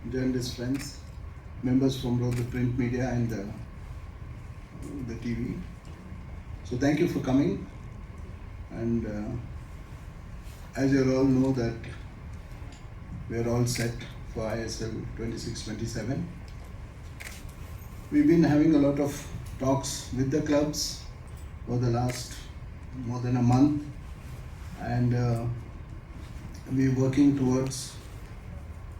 journalist friends, members from both the print media and the TV. So thank you for coming, and as you all know that we are all set for ISL 26-27. We've been having a lot of talks with the clubs for the last more than a month, and we're working towards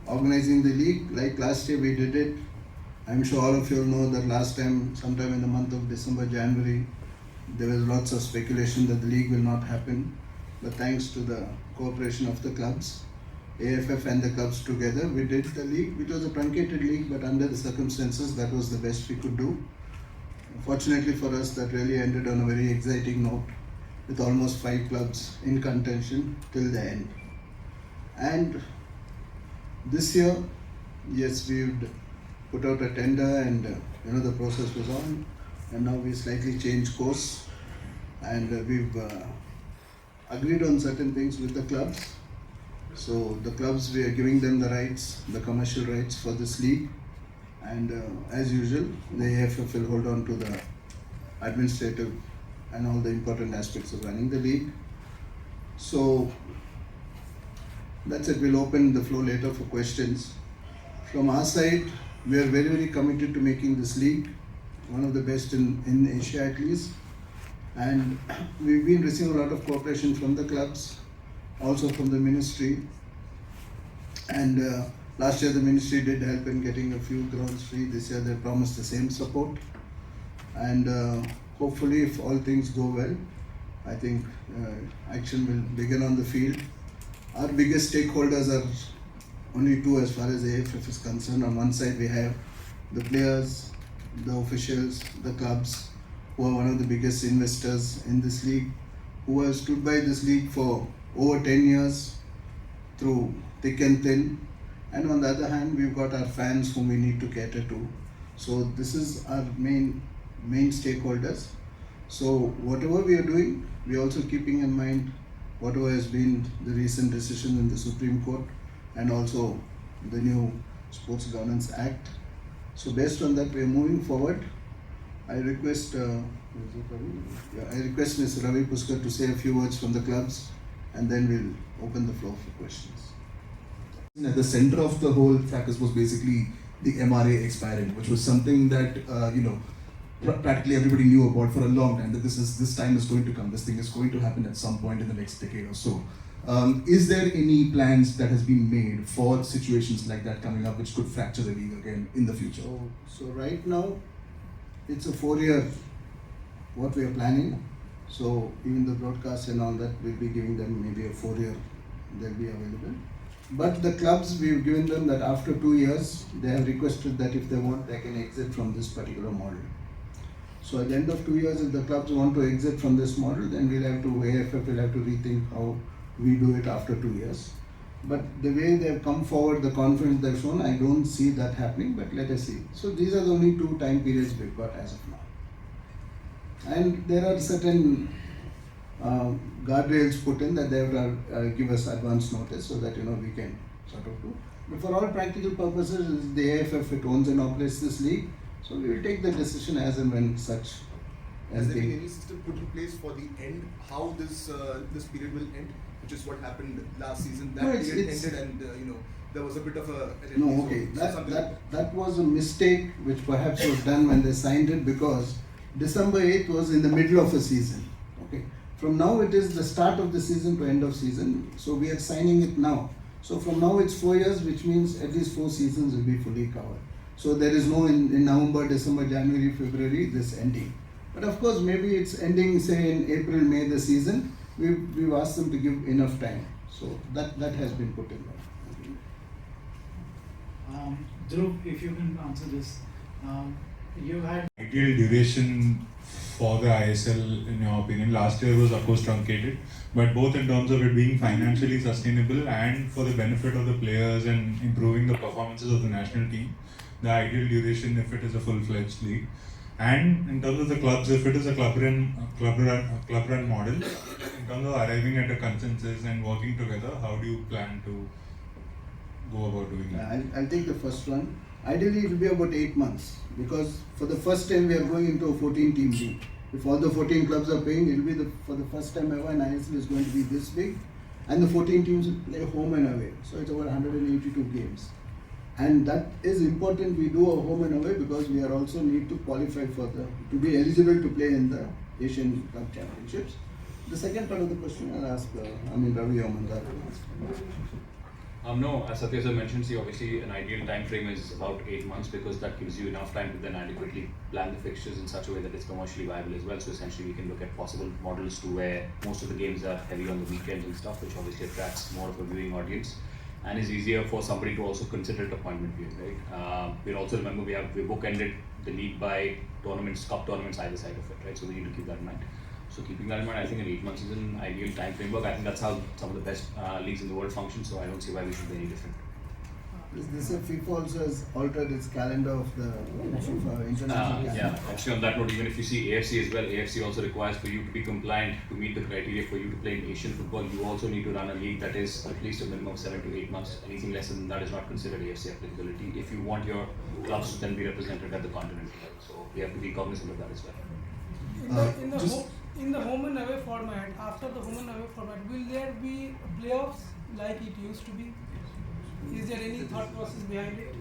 organizing the league. Like last year we did it. I'm sure all of you know that last time, sometime in the month of December, January, there was lots of speculation that the league will not happen. But thanks to the cooperation of the clubs, AIFF and the clubs together, we did the league. It was a truncated league, but under the circumstances, that was the best we could do. Fortunately for us, that really ended on a very exciting note, with almost 5 clubs in contention till the end. And this year, yes, we would put out a tender, and the process was on, and now we slightly changed course, and we've agreed on certain things with the clubs. So the clubs, we are giving them the rights, the commercial rights for this league, and as usual, the AIFF will hold on to the administrative and all the important aspects of running the league. So that's it. We'll open the floor later for questions. From our side, we are very, very committed to making this league one of the best in Asia at least. And we've been receiving a lot of cooperation from the clubs, also from the ministry. And last year the ministry did help in getting a few grounds free. This year they promised the same support. And hopefully, if all things go well, I think action will begin on the field. Our biggest stakeholders are only 2 as far as AIFF is concerned. On one side we have the players, the officials, the clubs, who are one of the biggest investors in this league, who have stood by this league for over 10 years through thick and thin. And on the other hand, we've got our fans whom we need to cater to. So this is our main stakeholders. So whatever we are doing, we are also keeping in mind whatever has been the recent decision in the Supreme Court, and also the new Sports Governance Act. So based on that, we are moving forward. I request Mr. Ravi Puskar to say a few words from the clubs, and then we'll open the floor for questions. At the center of the whole fracas was basically the MRA expiring, which was something that practically everybody knew about for a long time, that this time is going to come, this thing is going to happen at some point in the next decade or so. Is there any plans that has been made for situations like that coming up, which could fracture the league again in the future? So right now, it's a 4-year what we are planning. So even the broadcast and all that, we'll be giving them maybe a 4-year, they'll be available. But the clubs, we've given them that after 2 years, they have requested that if they want, they can exit from this particular model. So at the end of 2 years, if the clubs want to exit from this model, then AIFF will have to rethink how we do it after 2 years. But the way they have come forward, the confidence they've shown, I don't see that happening, but let us see. So these are the only 2 time periods we've got as of now. And there are certain guardrails put in that they have to give us advance notice, so that we can sort of do. But for all practical purposes, the AIFF, it owns and operates this league, so we will take the decision as and when such. Has there been any system put in place for the end, how this period will end, which is what happened last season? That period ended, and there was a bit of a... No, okay, that was a mistake which perhaps was done when they signed it, because December 8th was in the middle of a season. Okay, from now it is the start of the season to end of season, so we are signing it now. So from now it's 4 years, which means at least 4 seasons will be fully covered. So there is no in November, December, January, February this ending. But of course, maybe it's ending, say in April, May the season. We've asked them to give enough time. So that has been put in there. Dhruv, if you can answer this. You had ideal duration for the ISL, in your opinion? Last year was of course truncated, but both in terms of it being financially sustainable and for the benefit of the players and improving the performances of the national team, the ideal duration if it is a full-fledged league. And in terms of the clubs, if it is a club run model, in terms of arriving at a consensus and working together, how do you plan to go about doing that? I'll take the first one. Ideally, it will be about 8 months because for the first time we are going into a 14-team league. If all the 14 clubs are playing, it will be for the first time ever, and ISL is going to be this big. And the 14 teams will play home and away. So it's over 182 games. And that is important. We do a home and away because we are also need to qualify to be eligible to play in the Asian Cup Championships. The second part of the question I'll ask, Ravi or Mandar. No, as Satya sir mentioned, see, obviously an ideal time frame is about 8 months because that gives you enough time to then adequately plan the fixtures in such a way that it's commercially viable as well. So essentially we can look at possible models to where most of the games are heavy on the weekends and stuff, which obviously attracts more of a viewing audience and is easier for somebody to also consider it appointment viewing, right? We'll also remember we bookended the league by tournaments, cup tournaments either side of it, right? So we need to keep that in mind. So keeping that in mind, I think 8 months is an ideal time framework. I think that's how some of the best leagues in the world function, so I don't see why we should be any different. This FIFA also has altered its calendar of the FIFA international calendar. Yeah, actually on that note, even if you see AFC as well, AFC also requires for you to be compliant to meet the criteria for you to play in Asian football. You also need to run a league that is at least a minimum of 7 to 8 months. Anything less than that is not considered AFC applicability if you want your clubs to then be represented at the continent level. So we have to be cognizant of that as well. In the home and away format, after the home and away format, will there be playoffs like it used to be? Is there any thought process behind it?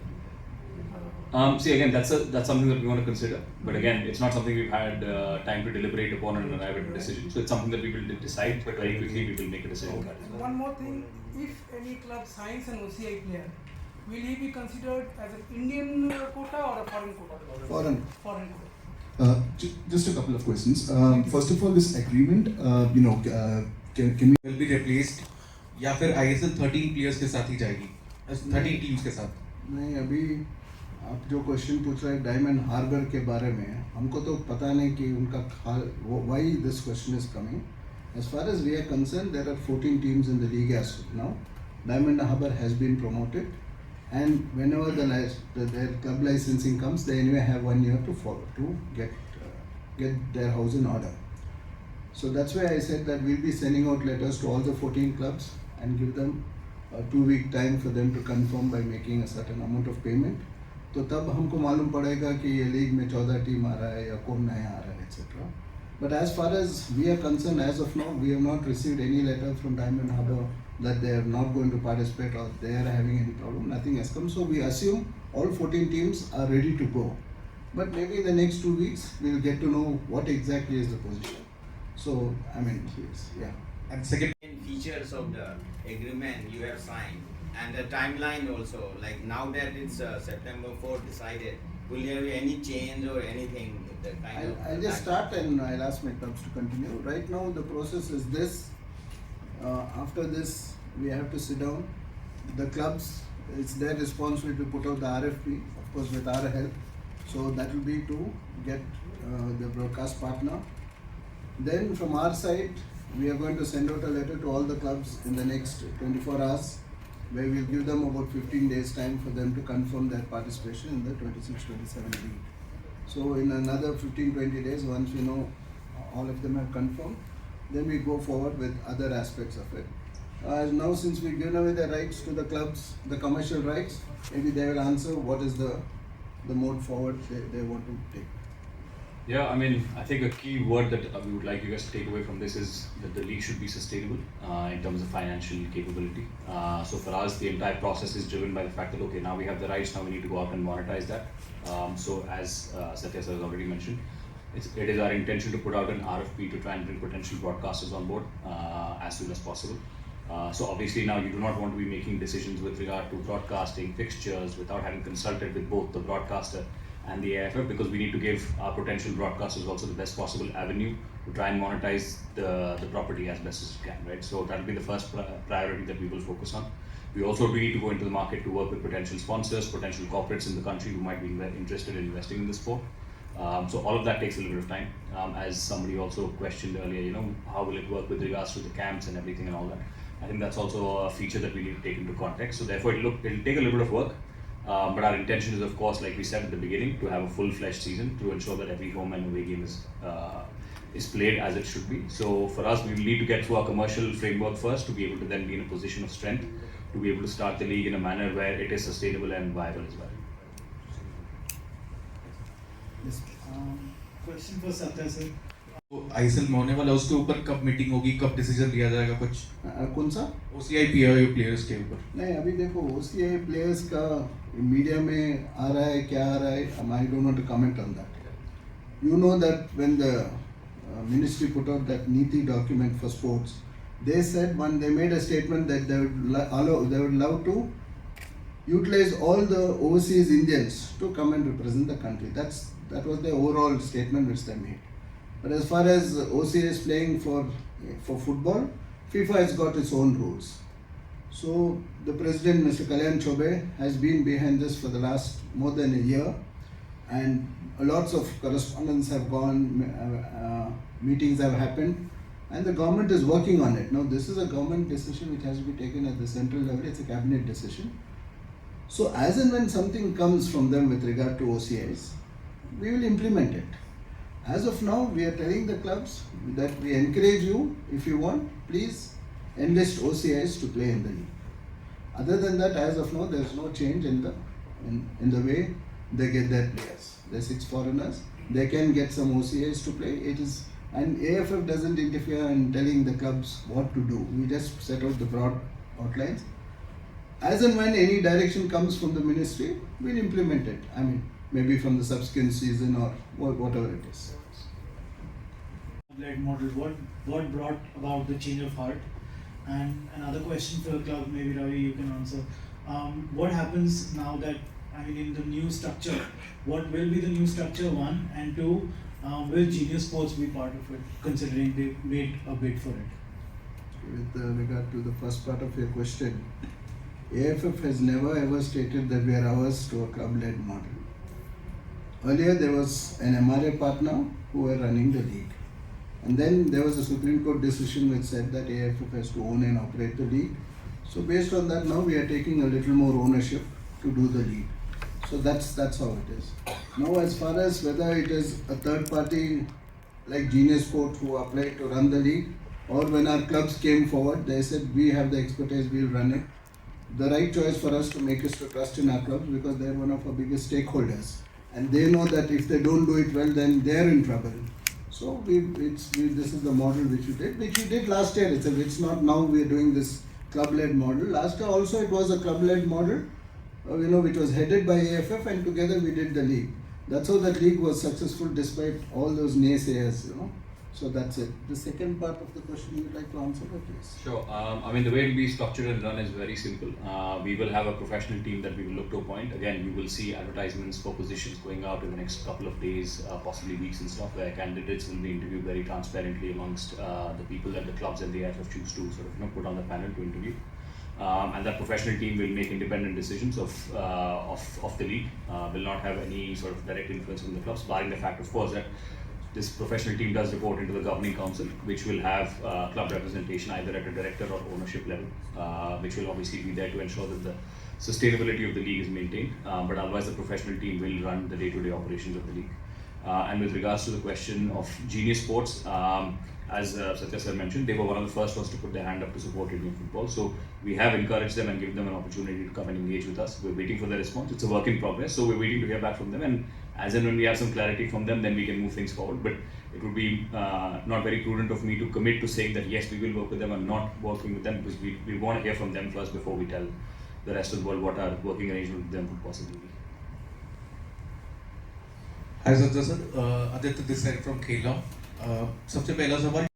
See, again, that's something that we want to consider. But again, it's not something we've had time to deliberate upon and arrive at a decision. So it's something that we will decide, but very quickly we will make a decision. One more thing, if any club signs an OCI player, will he be considered as an Indian quota or a foreign quota? Foreign. Foreign quota. Just a couple of questions. First of all, this agreement, can we will be replaced या फिर ISL 13 players के साथ ही जाएगी 13 teams के साथ? नहीं, अभी आप जो क्वेश्चन पूछ रहे हैं डायमंड हार्बर के बारे में, हमको तो पता नहीं कि उनका why this question is coming. As far as we are concerned, there are 14 teams in the league as of now. Diamond Harbour has been promoted, and whenever their club licensing comes, they anyway have 1 year to get their house in order. So that's why I said that we'll be sending out letters to all the 14 clubs and give them a 2-week time for them to confirm by making a certain amount of payment. तो तब हमको मालूम पड़ेगा कि ये league में 14 team आ रहा है या कौन नया आ रहा है etc. But as far as we are concerned, as of now, we have not received any letter from Diamond Harbour that they are not going to participate or they are having any problem. Nothing has come. So we assume all 14 teams are ready to go. But maybe in the next 2 weeks, we will get to know what exactly is the position. So, I mean, yeah. And second, features of the agreement you have signed and the timeline also, like now that it's September 4th decided, will there be any change or anything? I'll just start and I'll ask my clubs to continue. Right now the process is this. After this we have to sit down. The clubs, it's their responsibility to put out the RFP, of course with our help. So that will be to get the broadcast partner. Then from our side, we are going to send out a letter to all the clubs in the next 24 hours, where we'll give them about 15 days time for them to confirm their participation in the 26-27 league. So in another 15-20 days, once we know all of them have confirmed, then we go forward with other aspects of it. Now since we've given away the rights to the clubs, the commercial rights, maybe they will answer what is the mode forward they want to take. Yeah, I mean, I think a key word that we would like you guys to take away from this is that the league should be sustainable in terms of financial capability. So for us, the entire process is driven by the fact that, okay, now we have the rights, now we need to go out and monetize that. So as Satya sir has already mentioned, it is our intention to put out an RFP to try and bring potential broadcasters on board as soon as possible. So obviously now you do not want to be making decisions with regard to broadcasting fixtures without having consulted with both the broadcaster and the AIFF, because we need to give our potential broadcasters also the best possible avenue to try and monetize the property as best as we can, right? So that will be the first priority that we will focus on. We also need to go into the market to work with potential sponsors, potential corporates in the country who might be interested in investing in the sport. So all of that takes a little bit of time. As somebody also questioned earlier, how will it work with regards to the camps and everything and all that? I think that's also a feature that we need to take into context. So therefore it'll take a little bit of work. But our intention is, of course, like we said at the beginning, to have a full-fledged season to ensure that every home and away game is played as it should be. So for us, we will need to get through our commercial framework first to be able to then be in a position of strength to be able to start the league in a manner where it is sustainable and viable as well. Yes. Question for Satya sir. तो ISL में होने वाला उसके ऊपर कब meeting होगी, कब decision लिया जाएगा कुछ कौन सा OCI PIO प्लेयर्स के ऊपर? नहीं, अभी देखो OCI प्लेयर्स का मीडिया में आ रहा है, क्या आ रहा है, I don't want to comment on that. You know that when the ministry put out that Niti document for sports, they said they made a statement that they would love to utilize all the overseas Indians to come and represent the country. That was the overall statement which they made. But as far as OCI is playing for football, FIFA has got its own rules. So the president, Mr. Kalyan Chobe, has been behind this for the last more than a year, and lots of correspondence have gone, meetings have happened, and the government is working on it. Now this is a government decision which has to be taken at the central level. It's a cabinet decision. So as and when something comes from them with regard to OCIs, we will implement it. As of now, we are telling the clubs that we encourage you, if you want, please enlist OCIs to play in the league. Other than that, as of now, there is no change in the way they get their players. They're 6 foreigners. They can get some OCIs to play. And AIFF doesn't interfere in telling the clubs what to do. We just set out the broad outlines. As and when any direction comes from the ministry, we'll implement it. I mean, maybe from the subsequent season or whatever it is. Led model, what brought about the change of heart? And another question for the club, maybe Ravi you can answer. What happens now that, in the new structure, what will be the new structure, 1, and 2, will Genius Sports be part of it, considering they made a bid for it? With regard to the first part of your question, AIFF has never ever stated that we are averse to a club-led model. Earlier there was an MRA partner who were running the league. And then there was a Supreme Court decision which said that AIFF has to own and operate the league. So based on that, now we are taking a little more ownership to do the league. So that's how it is. Now as far as whether it is a third party like Genius Sports who applied to run the league, or when our clubs came forward, they said we have the expertise, we'll run it. The right choice for us to make is to trust in our clubs because they're one of our biggest stakeholders. And they know that if they don't do it well, then they're in trouble. So this is the model which we did last year. It's not now we are doing this club-led model. Last year also it was a club-led model, which was headed by AIFF, and together we did the league. That's how that league was successful despite all those naysayers, So that's it. The second part of the question you'd like to answer, please. Sure. The way it will be structured and run is very simple. We will have a professional team that we will look to appoint. Again, you will see advertisements for positions going out in the next couple of days, possibly weeks and stuff, where candidates will be interviewed very transparently amongst the people that the clubs and the AIFF choose to put on the panel to interview. And that professional team will make independent decisions of the league. Will not have any sort of direct influence from the clubs, barring the fact, of course, that this professional team does report into the governing council, which will have club representation either at a director or ownership level, which will obviously be there to ensure that the sustainability of the league is maintained. But otherwise, the professional team will run the day-to-day operations of the league. And with regards to the question of Genius Sports, as Satya sir mentioned, they were one of the first ones to put their hand up to support Indian football. So we have encouraged them and given them an opportunity to come and engage with us. We're waiting for their response. It's a work in progress, so we're waiting to hear back from them. And as and when we have some clarity from them, then we can move things forward. But it would be not very prudent of me to commit to saying that yes, we will work with them and not working with them, because we want to hear from them first before we tell the rest of the world what our working arrangement with them would possibly be. Hi Satya sir, Aditya this side from Khela. सबसे पहला सवाल